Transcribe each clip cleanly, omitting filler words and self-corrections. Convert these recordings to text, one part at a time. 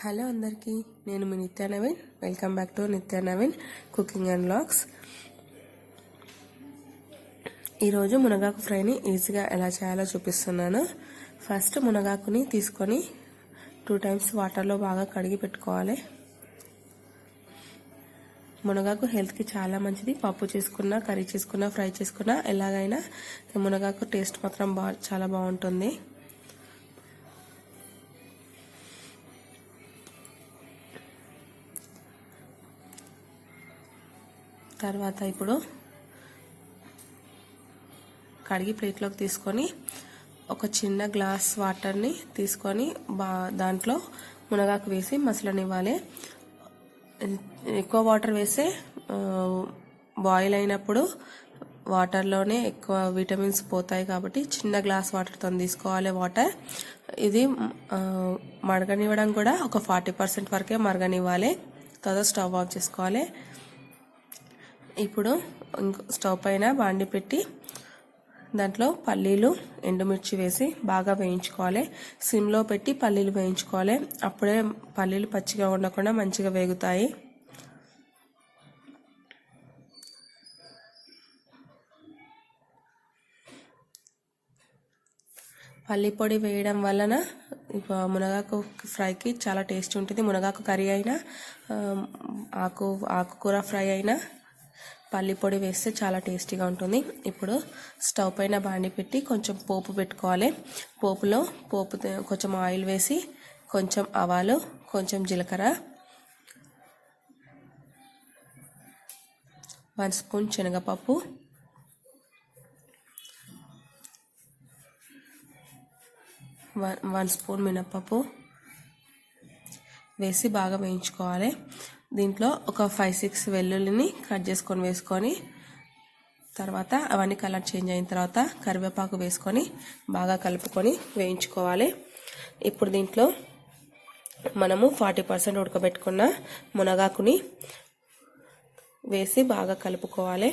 Hello అందరికీ, నేను మీ నిత్య నవీన్. వెల్కమ్ బ్యాక్ టు నిత్య నవీన్ కుకింగ్ అండ్ వ్లాగ్స్. ఈరోజు మునగాకు ఫ్రైని ఈజీగా ఎలా చేయాలో చూపిస్తున్నాను. ఫస్ట్ మునగాకుని తీసుకొని 2 times వాటర్లో బాగా కడిగి పెట్టుకోవాలి. మునగాకు హెల్త్కి చాలా మంచిది. పప్పు చేసుకున్నా, కర్రీ చేసుకున్నా, ఫ్రై చేసుకున్నా ఎలాగైనా మునగాకు టేస్ట్ మాత్రం చాలా బాగుంటుంది. తర్వాత ఇప్పుడు కడిగి ప్లేట్లోకి తీసుకొని ఒక చిన్న గ్లాస్ వాటర్ని తీసుకొని దాంట్లో మునగాకు వేసి మసలనివ్వాలి. ఎక్కువ వాటర్ వేస్తే బాయిల్ అయినప్పుడు వాటర్లోనే ఎక్కువ విటమిన్స్ పోతాయి కాబట్టి చిన్న గ్లాస్ వాటర్తో తీసుకోవాలి వాటర్. ఇది మరగనివ్వడం కూడా ఒక 40% వరకే మరగనివ్వాలి. తర్వాత స్టవ్ ఆఫ్ చేసుకోవాలి. ఇప్పుడు స్టవ్ పైన బాండి పెట్టి దాంట్లో పల్లీలు, ఎండుమిర్చి వేసి బాగా వేయించుకోవాలి. సిమ్లో పెట్టి పల్లీలు వేయించుకోవాలి. అప్పుడే పల్లీలు పచ్చిగా ఉండకుండా మంచిగా వేగుతాయి. పల్లి పొడి వేయడం వలన మునగాకు ఫ్రైకి చాలా టేస్ట్ ఉంటుంది. మునగాకు కర్రీ అయినా, ఆకుకూర ఫ్రై అయినా పల్లి పొడి వేస్తే చాలా టేస్టీగా ఉంటుంది. ఇప్పుడు స్టవ్ పైన బాండి పెట్టి కొంచెం పోపు పెట్టుకోవాలి. పోపులో కొంచెం ఆయిల్ వేసి కొంచెం ఆవాలు, కొంచెం జీలకర్ర, 1 స్పూన్ శనగపప్పు, 1 స్పూన్ మినప్పప్పు వేసి బాగా వేయించుకోవాలి. దీంట్లో ఒక 5-6 వెల్లుల్లిని కట్ చేసుకొని వేసుకొని తర్వాత అవన్నీ కలర్ చేంజ్ అయిన తర్వాత కరివేపాకు వేసుకొని బాగా కలుపుకొని వేయించుకోవాలి. ఇప్పుడు దీంట్లో మనము 40% ఉడకబెట్టుకున్న మునగాకుని వేసి బాగా కలుపుకోవాలి.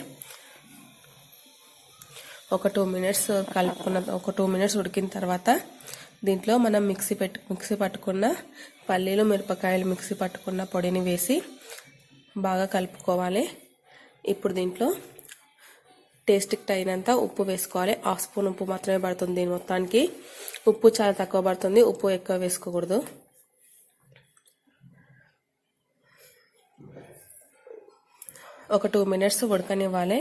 ఒక 2 minutes ఒక 2 minutes ఉడికిన తర్వాత దీంట్లో మనం మిక్సీ పట్టుకున్న పల్లీలు, మిరపకాయలు మిక్సీ పట్టుకున్న పొడిని వేసి బాగా కలుపుకోవాలి. ఇప్పుడు దీంట్లో టేస్ట్కి తగినంత ఉప్పు వేసుకోవాలి. 1/2 స్పూన్ ఉప్పు మాత్రమే పడుతుంది. దీని మొత్తానికి ఉప్పు చాలా తక్కువ పడుతుంది. ఉప్పు ఎక్కువ వేసుకోకూడదు. ఒక 2 minutes ఉడకనివ్వాలి.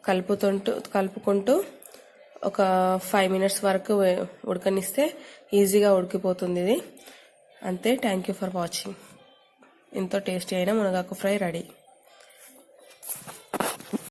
కలుపుకుంటూ ఒక 5 minutes వరకు ఉడకనిస్తే ఈజీగా ఉడికిపోతుంది ఇది. అంతే. Thank you for watching. ఎంతో టేస్టీ అయిన మునగాకు ఫ్రై రెడీ.